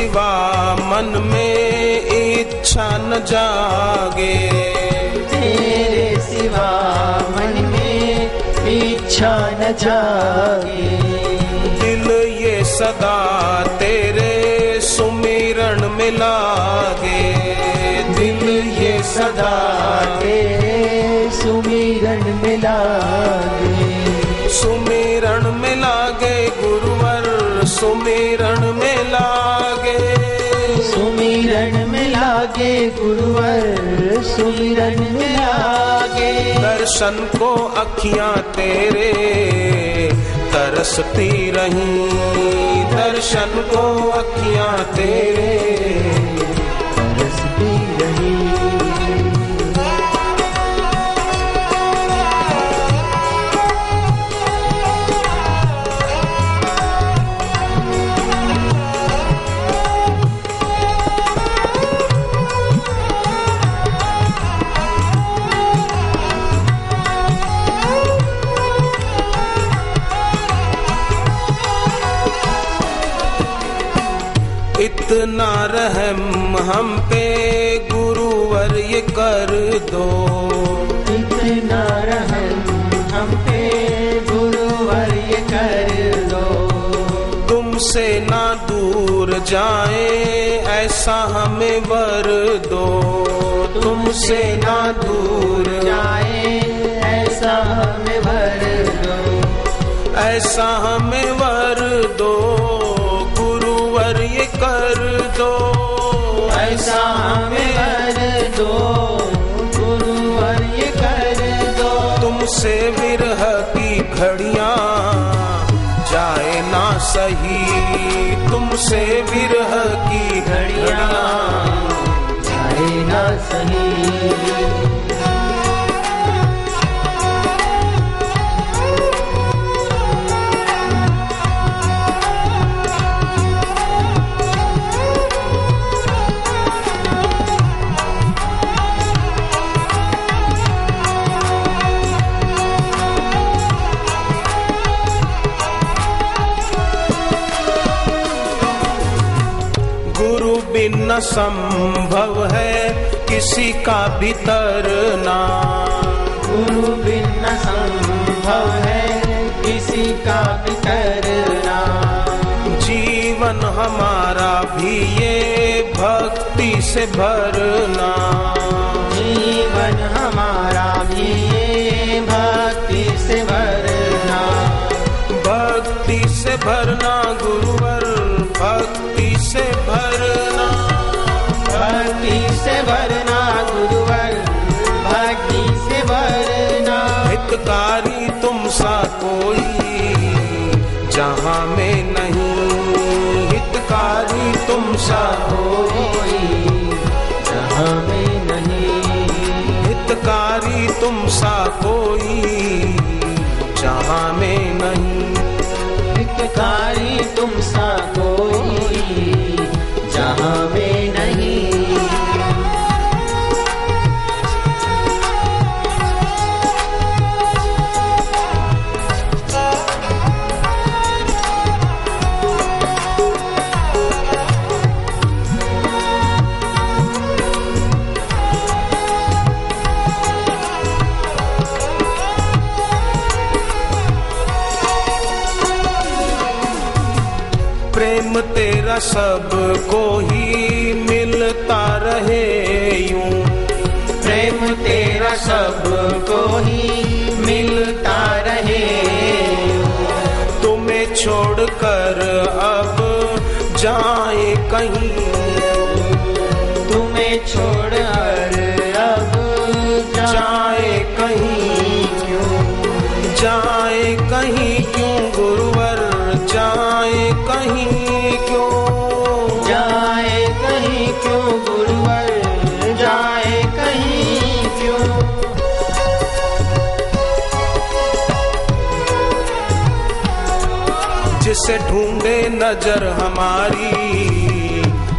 सिवा मन में इच्छा न जागे, तेरे सिवा मन में इच्छा न जागे। दिल ये सदा तेरे सुमिरन में लागे, दिल ये सदा तेरे सुमिरन में लागे। सुमिरन में लागे गुरुवर, सुमिरन में लागे, सुमिरन में लागे गुरुवर, सुमिरन में लागे। दर्शन को अखियां तेरे तरसती रही, दर्शन को अखियां तेरे तरसती रही। इतना रहम हम पे गुरुवर ये कर दो, इतना रहम हम पे गुरुवर ये कर दो। तुमसे ना दूर जाए ऐसा हमें वर दो, तुमसे ना दूर जाए ऐसा हमें वर दो, ऐसा हमें वर दो, गुरुवर ये कर दो, ऐसा हमें वर दो, गुरुवर ये कर दो। तुमसे विरह की घड़ियां जाए ना सही, तुमसे विरह की घड़ियां जाए ना सही। न संभव है किसी का भी तरना, गुरु बिन न संभव है किसी का भी तरना। जीवन हमारा भी ये भक्ति से भरना, जीवन हमारा भी ये भक्ति से भरना। भक्ति से भरना गुरुवर, भक्ति से भरना, भक्ति से भरना गुरुवर, भक्ति से भरना। हितकारी तुम सा कोई जहाँ में नहीं, हितकारी तुम सा कोई जहाँ में नहीं, हितकारी तुम सा कोई जहाँ में नहीं, हितकारी तुम सा कोई जहाँ में नहीं। प्रेम तेरा सबको ही मिलता रहे यूं, प्रेम तेरा सबको ही मिलता रहे। तुम्हें छोड़कर अब जाए कहीं, तुम्हें छोड़कर अब जाए कहीं क्यों, जाए कहीं क्यों गुरुवर, जाए कहीं क्यों, जाए कहीं क्यों गुरुवर, जाए कहीं क्यों। जिसे ढूंढे नजर हमारी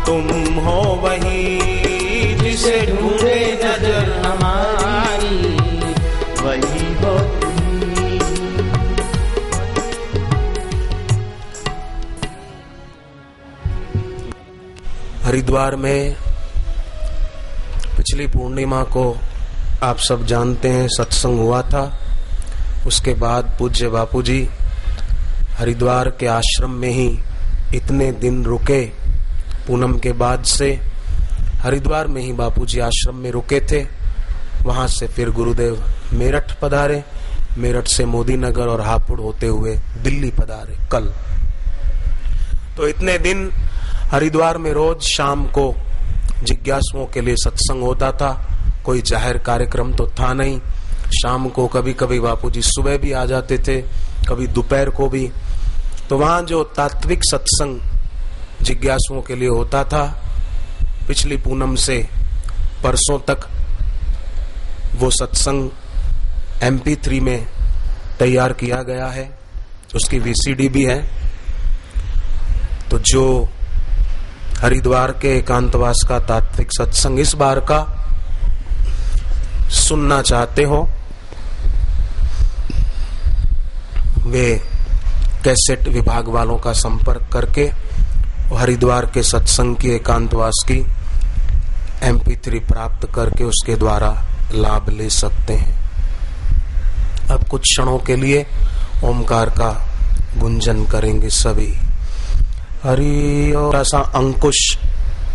तुम हो वही, जिसे ढूंढे नजर हमारी वही हो। हरिद्वार में पिछली पूर्णिमा को आप सब जानते हैं सत्संग हुआ था। उसके बाद पूज्य बापूजी हरिद्वार के आश्रम में ही इतने दिन रुके। पूनम के बाद से हरिद्वार में ही बापूजी आश्रम में रुके थे। वहां से फिर गुरुदेव मेरठ पधारे, मेरठ से मोदी नगर और हापुड़ होते हुए दिल्ली पधारे कल। तो इतने दिन हरिद्वार में रोज शाम को जिज्ञासुओं के लिए सत्संग होता था। कोई जाहिर कार्यक्रम तो था नहीं। शाम को कभी कभी बापूजी सुबह भी आ जाते थे, कभी दोपहर को भी। तो वहां जो तात्विक सत्संग जिज्ञासुओं के लिए होता था, पिछली पूनम से परसों तक वो सत्संग MP3 में तैयार किया गया है, उसकी VCD भी है। तो जो हरिद्वार के एकांतवास का तात्विक सत्संग इस बार का सुनना चाहते हो, वे कैसेट विभाग वालों का संपर्क करके हरिद्वार के सत्संग की एकांतवास की MP3 प्राप्त करके उसके द्वारा लाभ ले सकते हैं। अब कुछ क्षणों के लिए ओमकार का गुंजन करेंगे सभी। हरि और ऐसा अंकुश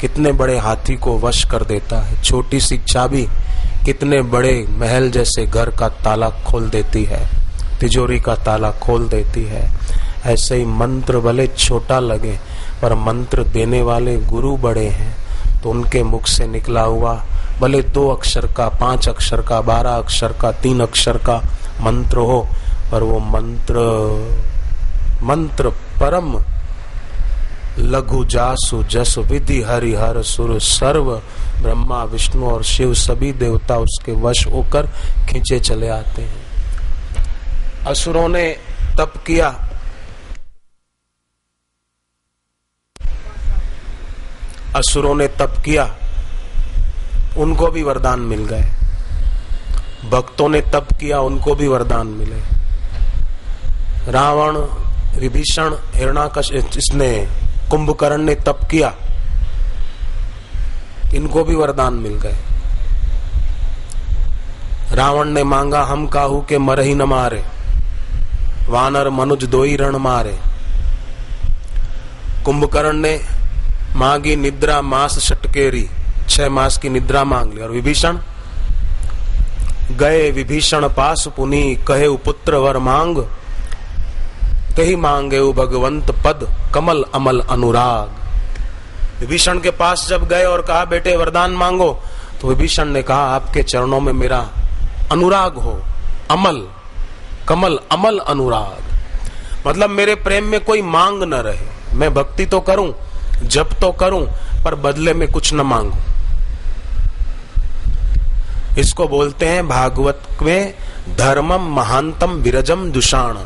कितने बड़े हाथी को वश कर देता है, छोटी सी चाबी कितने बड़े महल जैसे घर का ताला खोल देती है, तिजोरी का ताला खोल देती है। ऐसे ही मंत्र भले छोटा लगे पर मंत्र देने वाले गुरु बड़े हैं। तो उनके मुख से निकला हुआ भले 2 अक्षर का, 5 अक्षर का, 12 अक्षर का, 3 अक्षर का मंत्र हो, पर वो मंत्र परम लघु जासु जस विधि हरिहर सुर सर्व ब्रह्मा विष्णु और शिव सभी देवता उसके वश होकर खींचे चले आते हैं। असुरों ने तप किया, असुरों ने तप किया, उनको भी वरदान मिल गए। भक्तों ने तप किया, उनको भी वरदान मिले। रावण, विभीषण, हिरण्याकश्यप, इसने कुंभकर्ण ने तप किया, इनको भी वरदान मिल गए। रावण ने मांगा हम काहू के मर ही न मारे, वानर मनुज दो ही रण मारे। कुंभकर्ण ने मांगी निद्रा मास षटकेरी, 6 मास की निद्रा मांग ली। और विभीषण गए विभीषण पास पुनी, कहे पुत्र वर मांग, कही मांगे भगवंत पद कमल अमल अनुराग। विभीषण के पास जब गए और कहा बेटे वरदान मांगो, तो विभीषण ने कहा आपके चरणों में मेरा अनुराग हो, अमल कमल अमल अनुराग। मतलब मेरे प्रेम में कोई मांग न रहे। मैं भक्ति तो करूं, जप तो करूं, पर बदले में कुछ न मांगू। इसको बोलते हैं भागवत में धर्मम महांतम विरजम दुषाण।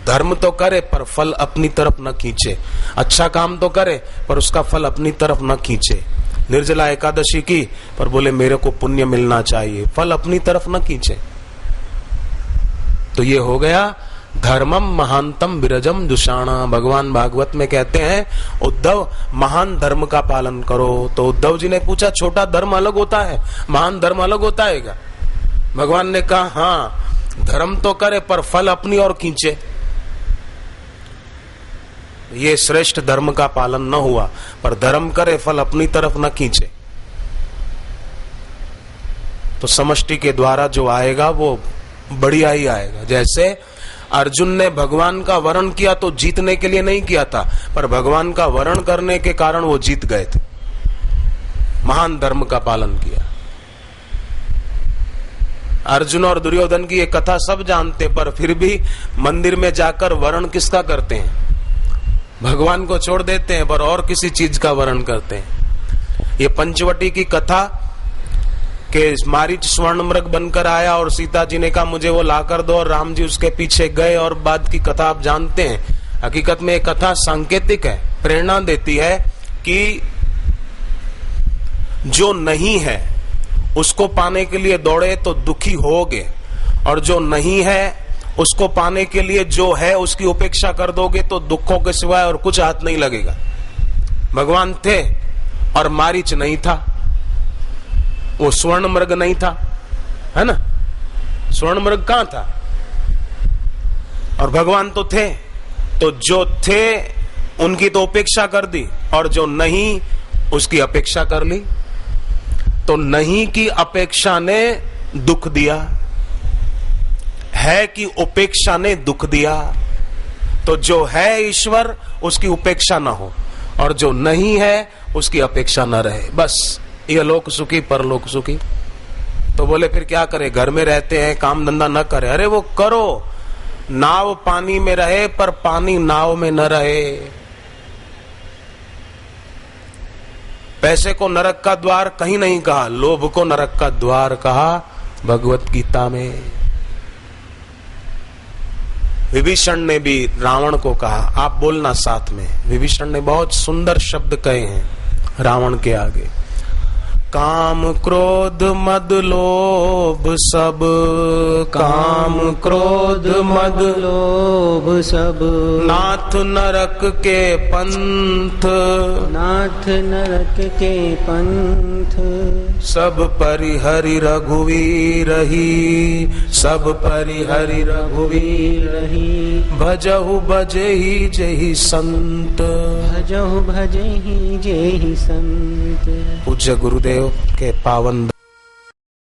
धर्म तो करे पर फल अपनी तरफ न खींचे, अच्छा काम तो करे पर उसका फल अपनी तरफ न खींचे। निर्जला एकादशी की पर बोले मेरे को पुण्य मिलना चाहिए, फल अपनी तरफ न खींचे। तो ये हो गया धर्मम महानतम विरजम दुषाणा। भगवान भागवत में कहते हैं उद्धव महान धर्म का पालन करो। तो उद्धव जी ने पूछा छोटा धर्म अलग होता है, महान धर्म अलग होता है क्या? भगवान ने कहा हाँ, धर्म तो करे पर फल अपनी ओर खींचे। ये श्रेष्ठ धर्म का पालन न हुआ, पर धर्म करे फल अपनी तरफ न खींचे। तो समष्टि के द्वारा जो आएगा वो बढ़िया ही आएगा। जैसे अर्जुन ने भगवान का वरण किया तो जीतने के लिए नहीं किया था, पर भगवान का वरण करने के कारण वो जीत गए थे, महान धर्म का पालन किया। अर्जुन और दुर्योधन की ये कथा सब जानते, पर फिर भी मंदिर में जाकर वरण किसका करते हैं? भगवान को छोड़ देते हैं, पर और किसी चीज का वरण करते हैं। ये पंचवटी की कथा के मारीच स्वर्ण मृग बनकर आया और सीता जी ने कहा मुझे वो लाकर दो, और राम जी उसके पीछे गए, और बाद की कथा आप जानते हैं। हकीकत में ये कथा सांकेतिक है, प्रेरणा देती है कि जो नहीं है उसको पाने के लिए दौड़े तो दुखी होगे, और जो नहीं है उसको पाने के लिए जो है उसकी उपेक्षा कर दोगे तो दुखों के सिवाय और कुछ हाथ नहीं लगेगा। भगवान थे और मारीच नहीं था, वो स्वर्ण मृग नहीं था, है ना? स्वर्ण मृग कहां था? और भगवान तो थे, तो जो थे उनकी तो उपेक्षा कर दी और जो नहीं उसकी अपेक्षा कर ली। तो नहीं की अपेक्षा ने दुख दिया, है की उपेक्षा ने दुख दिया। तो जो है ईश्वर उसकी उपेक्षा ना हो और जो नहीं है उसकी अपेक्षा ना रहे, बस ये लोक सुखी परलोक सुखी। तो बोले फिर क्या करे, घर में रहते हैं, काम धंधा न करे। अरे वो करो, नाव पानी में रहे पर पानी नाव में न रहे। पैसे को नरक का द्वार कहीं नहीं कहा, लोभ को नरक का द्वार कहा भगवत गीता में। विभीषण ने भी रावण को कहा, आप बोलना साथ में। विभीषण ने बहुत सुंदर शब्द कहे हैं रावण के आगे। काम क्रोध मद लोभ सब, काम क्रोध मद लोभ सब, नाथ नरक के पंथ, नाथ नरक के पंथ, सब परिहरि रघुवीर ही, सब परिहरि रघुवीर ही, भजहु भजहि जेहि संत, भजहु भजहि जेहि संत। पूज्य गुरुदेव के पावन